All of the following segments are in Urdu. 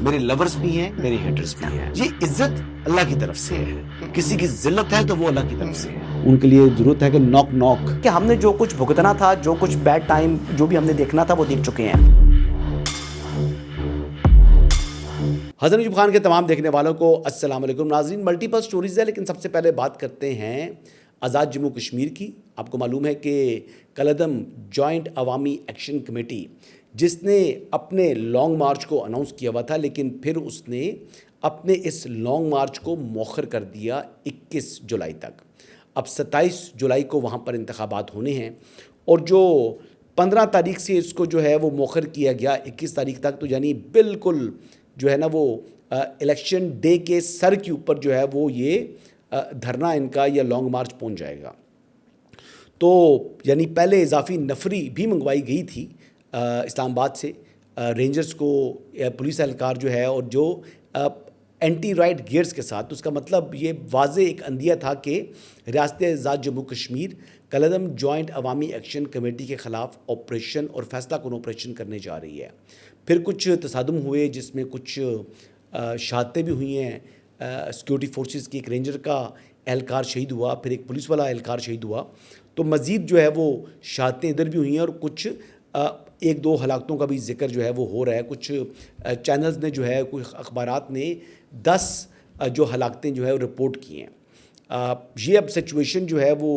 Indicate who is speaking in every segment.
Speaker 1: میرے لورز بھی ہیں، میرے ہیٹرز بھی ہیں. یہ عزت اللہ کی طرف سے ہے. کسی کی ذلت ہے تو وہ اللہ کی طرف سے ہے. ان کے لیے ضرورت ہے کہ نوک نوک
Speaker 2: کہ ہم نے جو کچھ بھگتنا تھا، جو کچھ بیڈ ٹائم جو بھی ہم نے دیکھنا تھا وہ دیکھ چکے ہیں.
Speaker 3: حسن ایوب خان کے تمام دیکھنے والوں کو السلام علیکم. ناظرین، ملٹیپل سٹوریز ہے، لیکن سب سے پہلے بات کرتے ہیں آزاد جموں کشمیر کی. آپ کو معلوم ہے کہ کالعدم جوائنٹ عوامی ایکشن کمیٹی جس نے اپنے لانگ مارچ کو اناؤنس کیا ہوا تھا، لیکن پھر اس نے اپنے اس لانگ مارچ کو مؤخر کر دیا 21 جولائی تک. اب 27 جولائی کو وہاں پر انتخابات ہونے ہیں، اور جو 15 تاریخ سے اس کو جو ہے وہ مؤخر کیا گیا 21 تاریخ تک، تو یعنی بالکل جو ہے نا وہ الیکشن ڈے کے سر کے اوپر جو ہے وہ یہ دھرنا ان کا یا لانگ مارچ پہنچ جائے گا. تو یعنی پہلے اضافی نفری بھی منگوائی گئی تھی اسلام آباد سے رینجرز کو، پولیس اہلکار جو ہے، اور جو اینٹی رائٹ گیئرز کے ساتھ. اس کا مطلب یہ واضح ایک عندیہ تھا کہ ریاست آزاد جموں کشمیر کالعدم جوائنٹ عوامی ایکشن کمیٹی کے خلاف آپریشن اور فیصلہ کن آپریشن کرنے جا رہی ہے. پھر کچھ تصادم ہوئے جس میں کچھ شہادتیں بھی ہوئی ہیں. سیکورٹی فورسز کی ایک رینجر کا اہلکار شہید ہوا، پھر ایک پولیس والا اہلکار شہید ہوا. تو مزید جو ہے وہ شہادتیں ادھر بھی ہوئی ہیں، اور کچھ ایک دو ہلاکتوں کا بھی ذکر جو ہے وہ ہو رہا ہے. کچھ چینلز نے جو ہے، کچھ اخبارات نے 10 جو ہلاکتیں جو ہے وہ رپورٹ کی ہیں. یہ اب سچویشن جو ہے وہ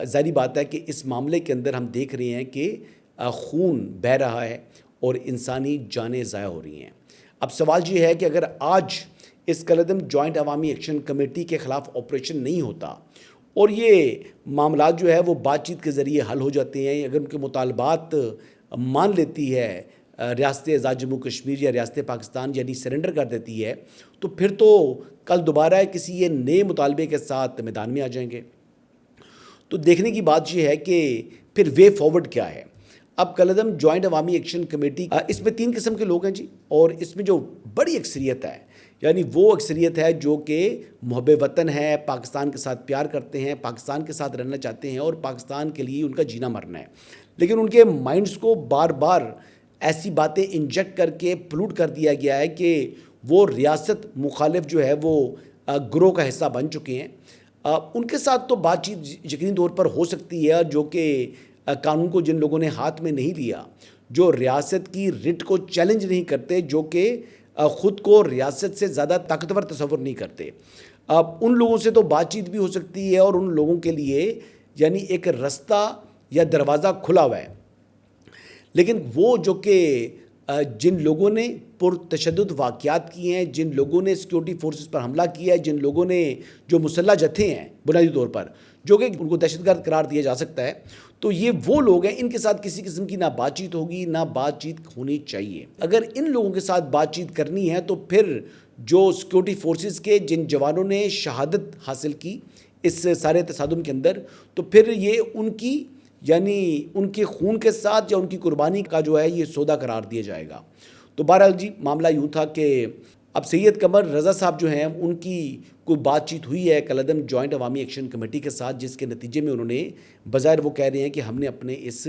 Speaker 3: ظاہری بات ہے کہ اس معاملے کے اندر ہم دیکھ رہے ہیں کہ خون بہہ رہا ہے اور انسانی جانیں ضائع ہو رہی ہیں. اب سوال یہ ہے کہ اگر آج اس کالعدم جوائنٹ عوامی ایکشن کمیٹی کے خلاف آپریشن نہیں ہوتا اور یہ معاملات جو ہے وہ بات چیت کے ذریعے حل ہو جاتے ہیں، اگر ان کے مطالبات مان لیتی ہے ریاست آزاد جموں کشمیر یا ریاست پاکستان، یعنی سرنڈر کر دیتی ہے، تو پھر تو کل دوبارہ کسی یہ نئے مطالبے کے ساتھ میدان میں آ جائیں گے. تو دیکھنے کی بات یہ ہے کہ پھر وے فارورڈ کیا ہے. اب کالعدم جوائنٹ عوامی ایکشن کمیٹی اس میں 3 قسم کے لوگ ہیں جی، اور اس میں جو بڑی اکثریت ہے، یعنی وہ اکثریت ہے جو کہ محب وطن ہے، پاکستان کے ساتھ پیار کرتے ہیں، پاکستان کے ساتھ رہنا چاہتے ہیں، اور پاکستان کے لیے ان کا جینا مرنا ہے. لیکن ان کے مائنڈز کو بار بار ایسی باتیں انجیکٹ کر کے پلوٹ کر دیا گیا ہے کہ وہ ریاست مخالف جو ہے وہ گروہ کا حصہ بن چکے ہیں. ان کے ساتھ تو بات چیت یقینی طور پر ہو سکتی ہے، جو کہ قانون کو جن لوگوں نے ہاتھ میں نہیں لیا، جو ریاست کی رٹ کو چیلنج نہیں کرتے، جو کہ خود کو ریاست سے زیادہ طاقتور تصور نہیں کرتے، ان لوگوں سے تو بات چیت بھی ہو سکتی ہے، اور ان لوگوں کے لیے یعنی ایک رستہ یا دروازہ کھلا ہوا ہے. لیکن وہ جو کہ جن لوگوں نے پرتشدد واقعات کیے ہیں، جن لوگوں نے سیکورٹی فورسز پر حملہ کیا ہے، جن لوگوں نے جو مسلح جتھے ہیں بنیادی طور پر جو کہ ان کو دہشت گرد قرار دیا جا سکتا ہے، تو یہ وہ لوگ ہیں، ان کے ساتھ کسی قسم کی نہ بات چیت ہوگی، نہ بات چیت ہونی چاہیے. اگر ان لوگوں کے ساتھ بات چیت کرنی ہے تو پھر جو سیکورٹی فورسز کے جن جوانوں نے شہادت حاصل کی اس سارے تصادم کے اندر، تو پھر یہ ان کی یعنی ان کے خون کے ساتھ یا ان کی قربانی کا جو ہے یہ سودا قرار دیا جائے گا. تو بہرحال جی معاملہ یوں تھا کہ اب سید قمر رضا صاحب جو ہیں، ان کی کوئی بات چیت ہوئی ہے کالعدم جوائنٹ عوامی ایکشن کمیٹی کے ساتھ، جس کے نتیجے میں انہوں نے بظاہر وہ کہہ رہے ہیں کہ ہم نے اپنے اس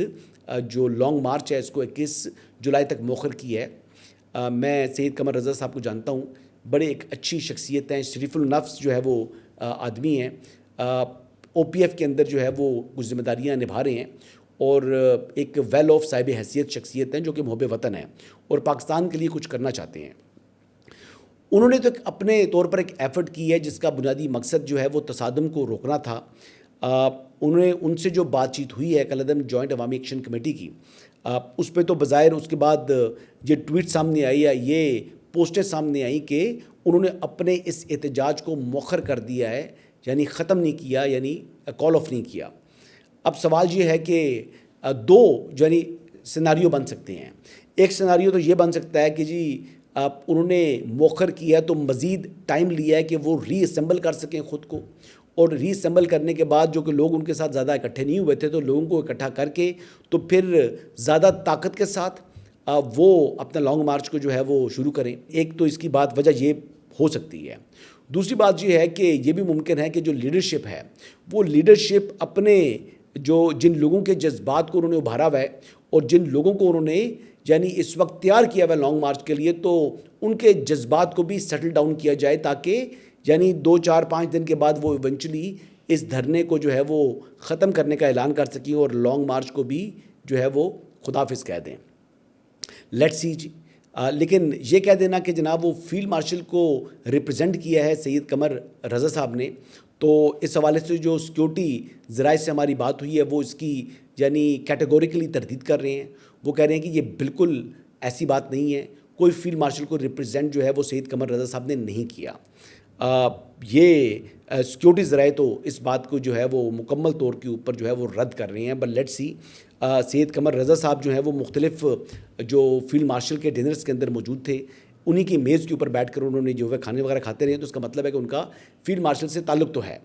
Speaker 3: جو لانگ مارچ ہے اس کو 21 جولائی تک مؤخر کیا ہے. میں سید قمر رضا صاحب کو جانتا ہوں، بڑے ایک اچھی شخصیت ہیں، شریف النفس جو ہے وہ آدمی ہیں. او پی ایف کے اندر جو ہے وہ کچھ ذمہ داریاں نبھا رہے ہیں، اور ایک ویل آف صاحب حیثیت شخصیت ہیں جو کہ محب وطن ہیں اور پاکستان کے لیے کچھ کرنا چاہتے ہیں. انہوں نے تو اپنے طور پر ایک ایفرٹ کی ہے جس کا بنیادی مقصد جو ہے وہ تصادم کو روکنا تھا. انہوں نے ان سے جو بات چیت ہوئی ہے کالعدم جوائنٹ عوامی ایکشن کمیٹی کی، اس پہ تو بظاہر اس کے بعد یہ ٹویٹ سامنے آئی ہے، یہ پوسٹیں سامنے آئیں کہ انہوں نے اپنے اس احتجاج کو مؤخر کر دیا ہے، یعنی ختم نہیں کیا، یعنی کال آف نہیں کیا. اب سوال یہ ہے کہ 2 یعنی سیناریو بن سکتے ہیں. ایک سیناریو تو یہ بن سکتا ہے کہ جی انہوں نے مؤخر کیا تو مزید ٹائم لیا ہے کہ وہ ری اسمبل کر سکیں خود کو، اور ری اسمبل کرنے کے بعد جو کہ لوگ ان کے ساتھ زیادہ اکٹھے نہیں ہوئے تھے، تو لوگوں کو اکٹھا کر کے تو پھر زیادہ طاقت کے ساتھ وہ اپنا لانگ مارچ کو جو ہے وہ شروع کریں. ایک تو اس کی بات وجہ یہ ہو سکتی ہے. دوسری بات یہ ہے کہ یہ بھی ممکن ہے کہ جو لیڈرشپ ہے وہ لیڈرشپ اپنے جو جن لوگوں کے جذبات کو انہوں نے ابھارا ہوا ہے اور جن لوگوں کو انہوں نے یعنی اس وقت تیار کیا ہوا ہے لانگ مارچ کے لیے، تو ان کے جذبات کو بھی سیٹل ڈاؤن کیا جائے تاکہ یعنی 2-4-5 دن کے بعد وہ ایونچولی اس دھرنے کو جو ہے وہ ختم کرنے کا اعلان کر سکیں اور لانگ مارچ کو بھی جو ہے وہ خداحافظ کہہ دیں. لیٹ سی جی. لیکن یہ کہہ دینا کہ جناب وہ فیلڈ مارشل کو ریپرزینٹ کیا ہے سید قمر رضا صاحب نے، تو اس حوالے سے جو سیکیورٹی ذرائع سے ہماری بات ہوئی ہے وہ اس کی یعنی کیٹیگوریکلی تردید کر رہے ہیں. وہ کہہ رہے ہیں کہ یہ بالکل ایسی بات نہیں ہے، کوئی فیلڈ مارشل کو ریپرزینٹ جو ہے وہ سید قمر رضا صاحب نے نہیں کیا. یہ سیکیورٹی ذرائع تو اس بات کو جو ہے وہ مکمل طور کے اوپر جو ہے وہ رد کر رہے ہیں. But let see. Syed Qamar Raza صاحب جو ہیں وہ مختلف جو فیلڈ مارشل کے ڈنرز کے اندر موجود تھے، انہی کی میز کے اوپر بیٹھ کر انہوں نے جو ہے کھانے وغیرہ کھاتے رہے، تو اس کا مطلب ہے کہ ان کا فیلڈ مارشل سے تعلق تو ہے.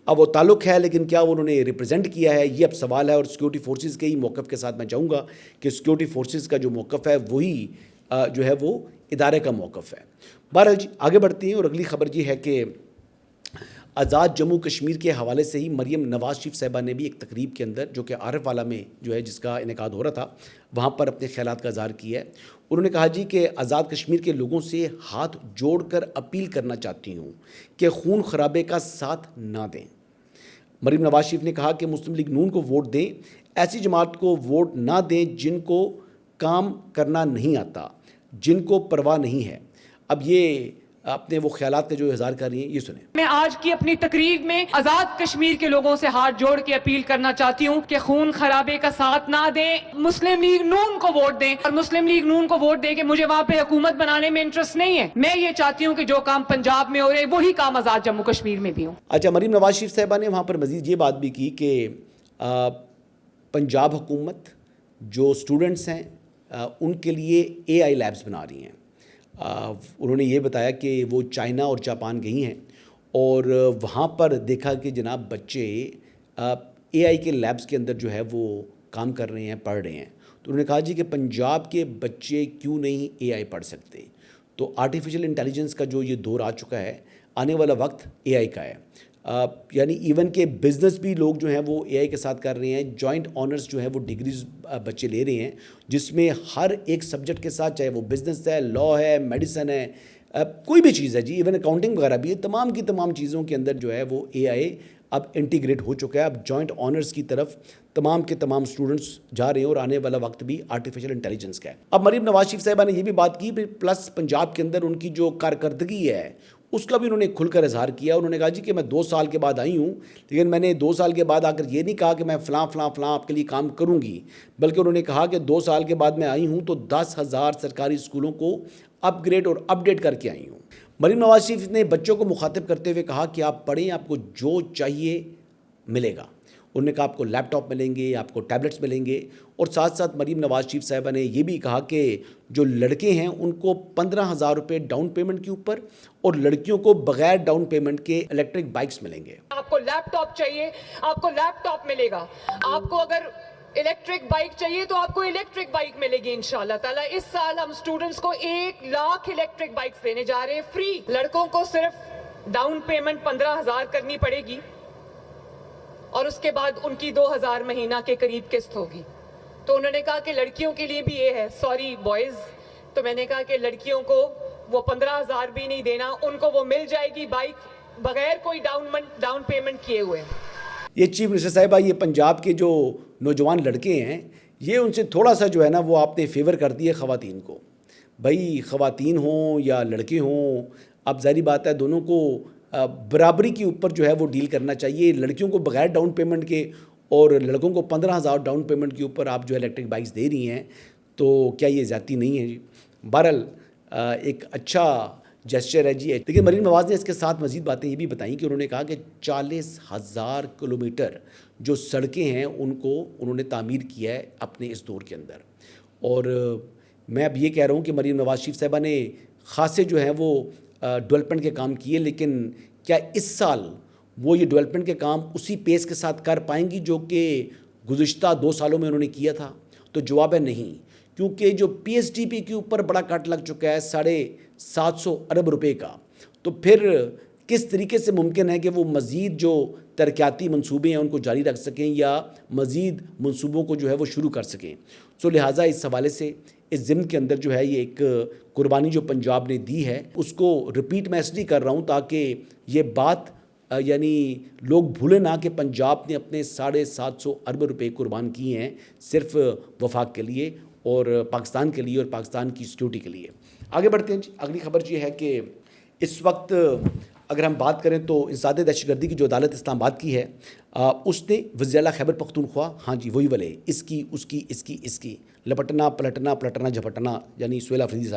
Speaker 3: اب وہ تعلق ہے لیکن کیا انہوں نے ریپرزینٹ کیا ہے، یہ اب سوال ہے. اور سیکیورٹی فورسز کے ہی موقف کے ساتھ میں چاہوں گا کہ سیکیورٹی فورسز کا جو موقف ہے وہی جو ہے وہ ادارے کا موقف ہے. بہرحال جی آگے بڑھتے ہیں اور اگلی خبر یہ ہے کہ آزاد جموں کشمیر کے حوالے سے ہی مریم نواز شریف صاحبہ نے بھی ایک تقریب کے اندر جو کہ عارف والا میں جو ہے جس کا انعقاد ہو رہا تھا وہاں پر اپنے خیالات کا اظہار کیا ہے. انہوں نے کہا جی کہ آزاد کشمیر کے لوگوں سے ہاتھ جوڑ کر اپیل کرنا چاہتی ہوں کہ خون خرابے کا ساتھ نہ دیں. مریم نواز شریف نے کہا کہ مسلم لیگ نون کو ووٹ دیں، ایسی جماعت کو ووٹ نہ دیں جن کو کام کرنا نہیں آتا، جن کو پرواہ نہیں ہے. اب یہ اپنے وہ خیالات کا جو اظہار کر رہی ہیں یہ سنیں.
Speaker 4: میں آج کی اپنی تقریب میں آزاد کشمیر کے لوگوں سے ہاتھ جوڑ کے اپیل کرنا چاہتی ہوں کہ خون خرابے کا ساتھ نہ دیں، مسلم لیگ نون کو ووٹ دیں. اور مسلم لیگ نون کو ووٹ دیں کہ مجھے وہاں پہ حکومت بنانے میں انٹرسٹ نہیں ہے، میں یہ چاہتی ہوں کہ جو کام پنجاب میں ہو رہے وہی کام آزاد جموں کشمیر میں بھی ہوں.
Speaker 3: اچھا، مریم نواز شریف صاحبہ نے وہاں پر مزید یہ بات بھی کی کہ پنجاب حکومت جو اسٹوڈنٹس ہیں ان کے لیے AI لیبس بنا رہی ہیں. انہوں نے یہ بتایا کہ وہ چائنا اور جاپان گئی ہیں اور وہاں پر دیکھا کہ جناب بچے AI کے لیبس کے اندر جو ہے وہ کام کر رہے ہیں، پڑھ رہے ہیں. تو انہوں نے کہا جی کہ پنجاب کے بچے کیوں نہیں AI پڑھ سکتے. تو آرٹیفیشل انٹیلیجنس کا جو یہ دور آ چکا ہے، آنے والا وقت AI کا ہے. یعنی ایون کہ بزنس بھی لوگ جو ہیں وہ AI کے ساتھ کر رہے ہیں. جوائنٹ آنرز جو ہیں وہ ڈگریز بچے لے رہے ہیں جس میں ہر ایک سبجیکٹ کے ساتھ، چاہے وہ بزنس ہے، لاء ہے، میڈیسن ہے، کوئی بھی چیز ہے جی، ایون اکاؤنٹنگ وغیرہ بھی ہے، تمام کی تمام چیزوں کے اندر جو ہے وہ AI اب انٹیگریٹ ہو چکا ہے. اب جوائنٹ آنرز کی طرف تمام کے تمام اسٹوڈنٹس جا رہے ہیں اور آنے والا وقت بھی آرٹیفیشل انٹیلیجنس کا ہے. اب مریم نواز شریف صاحبہ نے یہ بھی بات کی، پلس پنجاب کے اندر ان کی جو کارکردگی ہے اس کا بھی انہوں نے کھل کر اظہار کیا. انہوں نے کہا جی کہ میں 2 سال کے بعد آئی ہوں، لیکن میں نے 2 سال کے بعد آ کر یہ نہیں کہا کہ میں فلاں فلاں فلاں آپ کے لیے کام کروں گی، بلکہ انہوں نے کہا کہ 2 سال کے بعد میں آئی ہوں تو 10,000 سرکاری اسکولوں کو اپ گریڈ اور اپ ڈیٹ کر کے آئی ہوں. مریم نواز شریف نے بچوں کو مخاطب کرتے ہوئے کہا کہ آپ پڑھیں، آپ کو جو چاہیے ملے گا. انہوں نے کہا آپ کو لیپ ٹاپ ملیں گے، آپ کو ٹیبلٹس ملیں گے. اور ساتھ ساتھ مریم نواز شریف صاحبہ نے یہ بھی کہا کہ جو لڑکے ہیں ان کو 15,000 روپے ڈاؤن پیمنٹ کے اوپر اور لڑکیوں کو بغیر ڈاؤن پیمنٹ کے الیکٹرک بائکس ملیں گے.
Speaker 4: آپ کو لیپ ٹاپ چاہیے، آپ کو لیپ ٹاپ ملے گا. آپ کو اگر الیکٹرک بائک چاہیے تو آپ کو الیکٹرک بائک ملے گی انشاءاللہ تعالیٰ. اس سال ہم اسٹوڈنٹس کو 1 لاکھ الیکٹرک بائکس دینے جا رہے ہیں فری. لڑکوں کو صرف ڈاؤن پیمنٹ 15,000 کرنی پڑے گی اور اس کے بعد ان کی 2,000 مہینہ کے قریب قسط ہوگی. تو انہوں نے کہا کہ لڑکیوں کے لیے بھی یہ ہے، سوری بوائز. تو میں نے کہا کہ لڑکیوں کو وہ 15,000 بھی نہیں دینا، ان کو وہ مل جائے گی بائک بغیر کوئی ڈاؤن پیمنٹ کیے ہوئے.
Speaker 3: یہ چیف منسٹر صاحبہ، یہ پنجاب کے جو نوجوان لڑکے ہیں یہ ان سے تھوڑا سا جو ہے نا وہ آپ نے فیور کر دی ہے خواتین کو. بھائی خواتین ہوں یا لڑکے ہوں، اب ظاہری بات ہے دونوں کو برابری کے اوپر جو ہے وہ ڈیل کرنا چاہیے. لڑکیوں کو بغیر ڈاؤن پیمنٹ کے اور لڑکوں کو 15,000 ڈاؤن پیمنٹ کے اوپر آپ جو ہے الیکٹرک بائکس دے رہی ہیں، تو کیا یہ زیادتی نہیں ہے جی؟ بہرحال ایک اچھا جیسچر ہے جی. لیکن مریم نواز نے اس کے ساتھ مزید باتیں یہ بھی بتائیں کہ انہوں نے کہا کہ 40,000 کلومیٹر جو سڑکیں ہیں ان کو انہوں نے تعمیر کیا ہے اپنے اس دور کے اندر. اور میں اب یہ کہہ رہا ہوں کہ مریم نواز شریف صاحبہ نے خاصے جو ہیں وہ ڈیولپمنٹ کے کام کیے، لیکن کیا اس سال وہ یہ ڈیولپمنٹ کے کام اسی پیس کے ساتھ کر پائیں گی جو کہ گزشتہ 2 سالوں میں انہوں نے کیا تھا؟ تو جواب ہے نہیں، کیونکہ جو PSDP کے اوپر بڑا کٹ لگ چکا ہے 750 ارب روپے کا. تو پھر کس طریقے سے ممکن ہے کہ وہ مزید جو ترقیاتی منصوبے ہیں ان کو جاری رکھ سکیں یا مزید منصوبوں کو جو ہے وہ شروع کر سکیں. سو لہٰذا اس حوالے سے اس ضمن کے اندر جو ہے یہ ایک قربانی جو پنجاب نے دی ہے اس کو رپیٹ میں اس لیے کر رہا ہوں تاکہ یہ بات یعنی لوگ بھولیں نہ کہ پنجاب نے اپنے 750 ارب روپے قربان کیے ہیں صرف وفاق کے لیے اور پاکستان کے لیے اور پاکستان کی سیکیورٹی کے لیے. آگے بڑھتے ہیں جی. اگلی خبر یہ ہے کہ اس وقت اگر ہم بات کریں تو انسداد دہشت گردی کی جو عدالت اسلام آباد کی ہے اس نے وزیر اعلیٰ خیبر پختونخوا ہاں جی وہی والے اس کی لپٹنا پلٹنا جھپٹنا یعنی سہیل آفریدی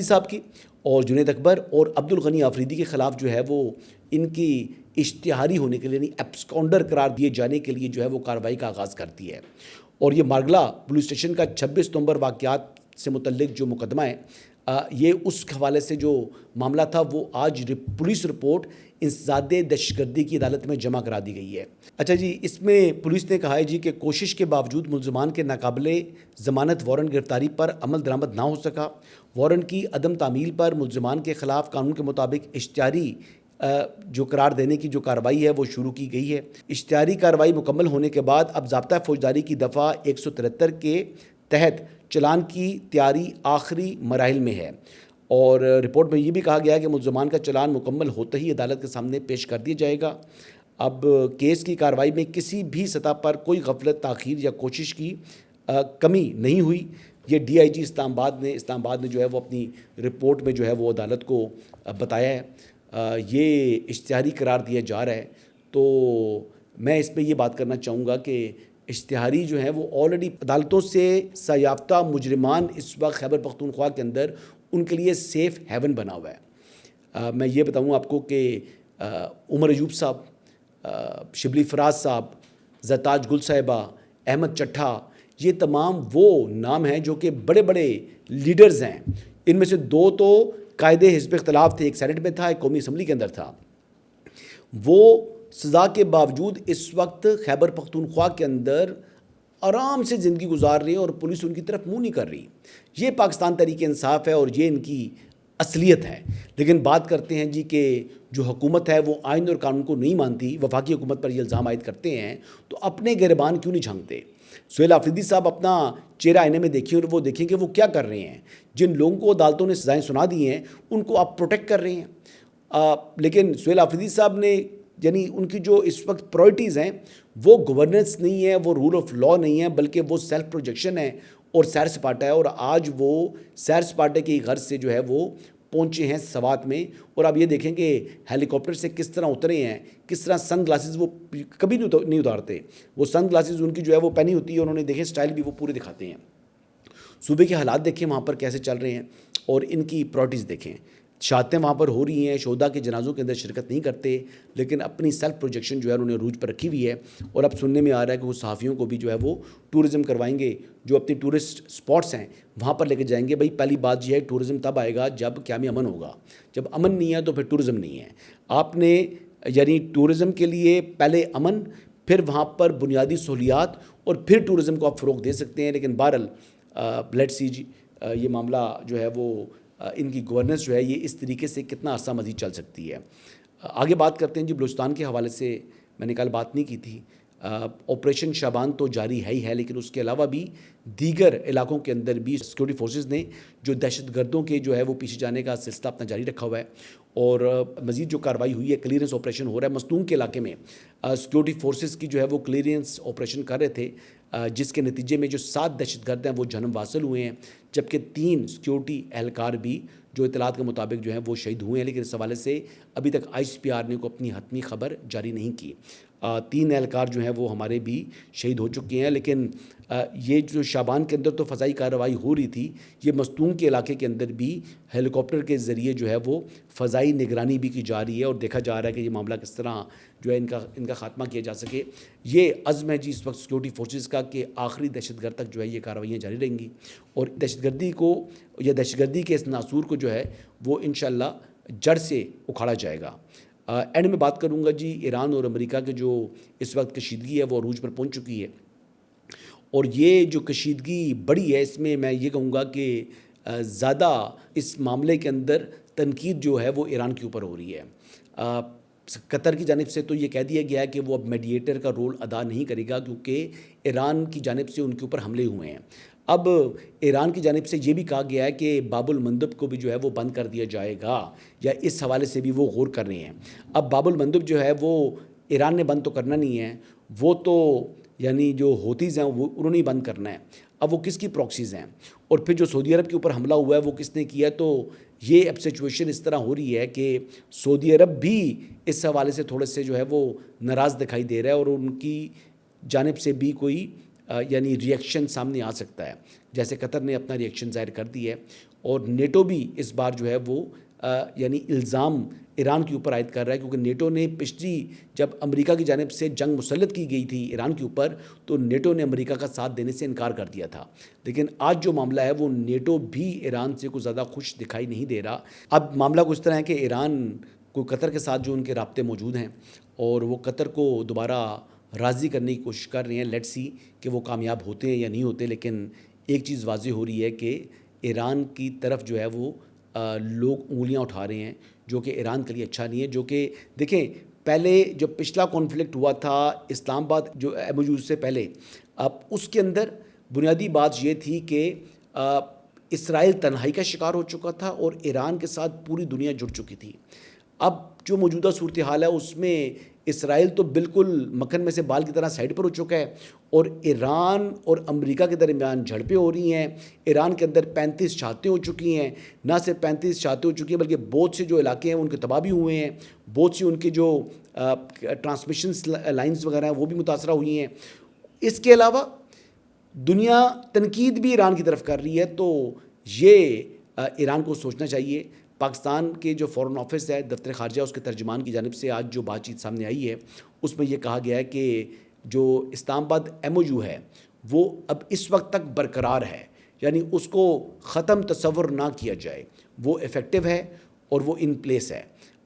Speaker 3: صاحب کی اور جنید اکبر اور عبد الغنی آفریدی کے خلاف جو ہے وہ ان کی اشتہاری ہونے کے لیے یعنی ایبسکانڈر قرار دیے جانے کے لیے جو ہے وہ کارروائی کا آغاز کرتی ہے. اور یہ مارگلا پولیس اسٹیشن کا 26 نومبر واقعات سے متعلق جو مقدمہ ہے یہ اس حوالے سے جو معاملہ تھا وہ آج پولیس رپورٹ انسداد دہشت گردی کی عدالت میں جمع کرا دی گئی ہے. اچھا جی, اس میں پولیس نے کہا ہے جی کہ کوشش کے باوجود ملزمان کے ناقابل ضمانت وارنٹ گرفتاری پر عمل درآمد نہ ہو سکا. وارنٹ کی عدم تعمیل پر ملزمان کے خلاف قانون کے مطابق اشتہاری جو قرار دینے کی جو کارروائی ہے وہ شروع کی گئی ہے. اشتہاری کارروائی مکمل ہونے کے بعد اب ضابطہ فوجداری کی دفعہ 173 کے تحت چلان کی تیاری آخری مراحل میں ہے. اور رپورٹ میں یہ بھی کہا گیا ہے کہ ملزمان کا چلان مکمل ہوتے ہی عدالت کے سامنے پیش کر دیا جائے گا. اب کیس کی کارروائی میں کسی بھی سطح پر کوئی غفلت, تاخیر یا کوشش کی کمی نہیں ہوئی. یہ ڈی آئی جی اسلام آباد نے جو ہے وہ اپنی رپورٹ میں جو ہے وہ عدالت کو بتایا ہے. یہ اشتہاری قرار دیا جا رہا ہے. تو میں اس پہ یہ بات کرنا چاہوں گا کہ اشتہاری جو ہیں وہ آلریڈی عدالتوں سے سیافتہ مجرمان اس وقت خیبر پختونخوا کے اندر ان کے لیے سیف ہیون بنا ہوا ہے. میں یہ بتاؤں آپ کو کہ عمر ایوب صاحب, شبلی فراز صاحب, زرتاج گل صاحبہ, احمد چٹھا, یہ تمام وہ نام ہیں جو کہ بڑے بڑے لیڈرز ہیں. ان میں سے 2 تو قائد حزب اختلاف تھے, ایک سینٹ میں تھا, ایک قومی اسمبلی کے اندر تھا. وہ سزا کے باوجود اس وقت خیبر پختونخوا کے اندر آرام سے زندگی گزار رہی ہے اور پولیس ان کی طرف منہ نہیں کر رہی. یہ پاکستان تحریک انصاف ہے اور یہ ان کی اصلیت ہے. لیکن بات کرتے ہیں جی کہ جو حکومت ہے وہ آئین اور قانون کو نہیں مانتی, وفاقی حکومت پر یہ الزام عائد کرتے ہیں, تو اپنے گریبان کیوں نہیں جھانکتے؟ سہیل آفریدی صاحب اپنا چہرہ آئینے میں دیکھیں اور وہ دیکھیں کہ وہ کیا کر رہے ہیں. جن لوگوں کو عدالتوں نے سزائیں سنا دی ہیں ان کو آپ پروٹیکٹ کر رہے ہیں. لیکن سہیل آفریدی صاحب نے یعنی ان کی جو اس وقت پرائرٹیز ہیں وہ گورننس نہیں ہے, وہ رول آف لا نہیں ہے, بلکہ وہ سیلف پروجیکشن ہے اور سیر سپاٹا ہے. اور آج وہ سیر سپاٹے کی غرض سے جو ہے وہ پہنچے ہیں سوات میں. اور آپ یہ دیکھیں کہ ہیلی کاپٹر سے کس طرح اترے ہیں, کس طرح سن گلاسز وہ کبھی نہیں اتارتے. وہ سن گلاسز ان کی جو ہے وہ پہنی ہوتی ہے, انہوں نے دیکھیں سٹائل بھی وہ پورے دکھاتے ہیں. صوبے کے حالات دیکھیں وہاں پر کیسے چل رہے ہیں اور ان کی پرائرٹیز دیکھیں. شہادتیں وہاں پر ہو رہی ہیں, شہداء کے جنازوں کے اندر شرکت نہیں کرتے, لیکن اپنی سیلف پروجیکشن جو ہے انہوں نے عروج پر رکھی ہوئی ہے. اور اب سننے میں آ رہا ہے کہ وہ صحافیوں کو بھی جو ہے وہ ٹورزم کروائیں گے, جو اپنی ٹورسٹ سپاٹس ہیں وہاں پر لے کے جائیں گے. بھائی پہلی بات یہ ہے ٹورزم تب آئے گا جب قیام امن ہوگا. جب امن نہیں ہے تو پھر ٹورزم نہیں ہے. آپ نے یعنی ٹورزم کے لیے پہلے امن, پھر وہاں پر بنیادی سہولیات, اور پھر ٹورزم کو آپ فروغ دے سکتے ہیں. لیکن بہرحال لیٹس سی جی یہ معاملہ جو ہے وہ ان کی گورننس جو ہے یہ اس طریقے سے کتنا عرصہ مزید چل سکتی ہے. آگے بات کرتے ہیں جی بلوچستان کے حوالے سے. میں نے کل بات نہیں کی تھی. آپریشن شابان تو جاری ہے ہی ہے, لیکن اس کے علاوہ بھی دیگر علاقوں کے اندر بھی سیکورٹی فورسز نے جو دہشت گردوں کے جو ہے وہ پیچھے جانے کا سلسلہ اپنا جاری رکھا ہوا ہے. اور مزید جو کارروائی ہوئی ہے, کلیئرنس آپریشن ہو رہا ہے مسنون کے علاقے میں. سیکورٹی فورسز کی جو ہے وہ کلیئرنس آپریشن کر رہے تھے, جس کے نتیجے میں جو 7 دہشت گرد ہیں وہ جنم واصل ہوئے ہیں, جبکہ 3 سیکورٹی اہلکار بھی جو اطلاعات کے مطابق جو ہیں وہ شہید ہوئے ہیں. لیکن اس حوالے سے ابھی تک آئی سی پی آر نے کو اپنی حتمی خبر جاری نہیں کی. 3 اہلکار جو ہیں وہ ہمارے بھی شہید ہو چکے ہیں. لیکن یہ جو شابان کے اندر تو فضائی کارروائی ہو رہی تھی, یہ مستونگ کے علاقے کے اندر بھی ہیلی کاپٹر کے ذریعے جو ہے وہ فضائی نگرانی بھی کی جا رہی ہے, اور دیکھا جا رہا ہے کہ یہ معاملہ کس طرح جو ہے ان کا خاتمہ کیا جا سکے. یہ عزم ہے جی اس وقت سیکورٹی فورسز کا کہ آخری دہشت گرد تک جو ہے یہ کارروائیاں جاری رہیں گی, اور دہشت گردی کو یا دہشت گردی کے اس ناسور کو جو ہے وہ انشاءاللہ جڑ سے اکھاڑا جائے گا. اینڈ میں بات کروں گا جی ایران اور امریکہ کے جو اس وقت کشیدگی ہے وہ عروج پر پہنچ چکی ہے. اور یہ جو کشیدگی بڑی ہے, اس میں یہ کہوں گا کہ زیادہ اس معاملے کے اندر تنقید جو ہے وہ ایران کے اوپر ہو رہی ہے. قطر کی جانب سے تو یہ کہہ دیا گیا ہے کہ وہ اب میڈیٹر کا رول ادا نہیں کرے گا کیونکہ ایران کی جانب سے ان کے اوپر حملے ہوئے ہیں. اب ایران کی جانب سے یہ بھی کہا گیا ہے کہ باب المندب کو بھی جو ہے وہ بند کر دیا جائے گا, یا اس حوالے سے بھی وہ غور کر رہے ہیں. اب باب المندب جو ہے وہ ایران نے بند تو کرنا نہیں ہے, وہ تو یعنی جو ہوتیز ہیں وہ انہوں نے بند کرنا ہے. اب وہ کس کی پراکسیز ہیں, اور پھر جو سعودی عرب کے اوپر حملہ ہوا ہے وہ کس نے کیا. تو یہ اب سچویشن اس طرح ہو رہی ہے کہ سعودی عرب بھی اس حوالے سے تھوڑے سے جو ہے وہ ناراض دکھائی دے رہا ہے, اور ان کی جانب سے بھی کوئی یعنی ریئیکشن سامنے آ سکتا ہے. جیسے قطر نے اپنا ریئیکشن ظاہر کر دی ہے, اور نیٹو بھی اس بار جو ہے وہ یعنی الزام ایران کے اوپر عائد کر رہا ہے, کیونکہ نیٹو نے پچھلی جب امریکہ کی جانب سے جنگ مسلط کی گئی تھی ایران کے اوپر تو نیٹو نے امریکہ کا ساتھ دینے سے انکار کر دیا تھا. لیکن آج جو معاملہ ہے وہ نیٹو بھی ایران سے کوئی زیادہ خوش دکھائی نہیں دے رہا. اب معاملہ کچھ طرح ہے کہ ایران کو قطر کے ساتھ جو ان کے رابطے موجود ہیں اور وہ قطر کو دوبارہ راضی کرنے کی کوشش کر رہے ہیں. لیٹس سی کہ وہ کامیاب ہوتے ہیں یا نہیں ہوتے. لیکن ایک چیز واضح ہو رہی ہے کہ ایران کی طرف جو ہے وہ لوگ انگلیاں اٹھا رہے ہیں, جو کہ ایران کے لیے اچھا نہیں ہے. جو کہ دیکھیں پہلے جو پچھلا کانفلکٹ ہوا تھا اسلام آباد جو MOU سے پہلے, اب اس کے اندر بنیادی بات یہ تھی کہ اسرائیل تنہائی کا شکار ہو چکا تھا اور ایران کے ساتھ پوری دنیا جڑ چکی تھی. اب جو موجودہ صورتحال ہے اس میں اسرائیل تو بالکل مکھن میں سے بال کی طرح سائڈ پر ہو چکا ہے, اور ایران اور امریکہ کے درمیان جھڑپیں ہو رہی ہیں. ایران کے اندر 35 چھاتیں ہو چکی ہیں, نہ صرف 35 چھاتیں ہو چکی ہیں بلکہ بہت سے جو علاقے ہیں ان کے تباہ بھی ہوئے ہیں, بہت سی ان کے جو ٹرانسمیشن لائنز وغیرہ ہیں وہ بھی متاثرہ ہوئی ہیں. اس کے علاوہ دنیا تنقید بھی ایران کی طرف کر رہی ہے. تو یہ ایران کو سوچنا چاہیے. پاکستان کے جو فورن آفس ہے دفتر خارجہ اس کے ترجمان کی جانب سے آج جو بات چیت سامنے آئی ہے اس میں یہ کہا گیا ہے کہ جو اسلام آباد MOU ہے وہ اب اس وقت تک برقرار ہے, یعنی اس کو ختم تصور نہ کیا جائے. وہ افیکٹو ہے اور وہ ان پلیس ہے.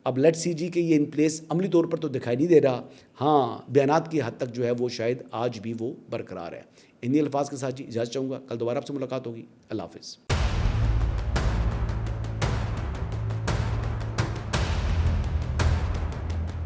Speaker 3: اب لیٹ سی جی کہ یہ ان پلیس عملی طور پر تو دکھائی نہیں دے رہا, ہاں بیانات کی حد تک جو ہے وہ شاید آج بھی وہ برقرار ہے. انہی الفاظ کے ساتھ جی اجازت چاہوں گا. کل دوبارہ آپ سے ملاقات ہوگی. اللہ حافظ.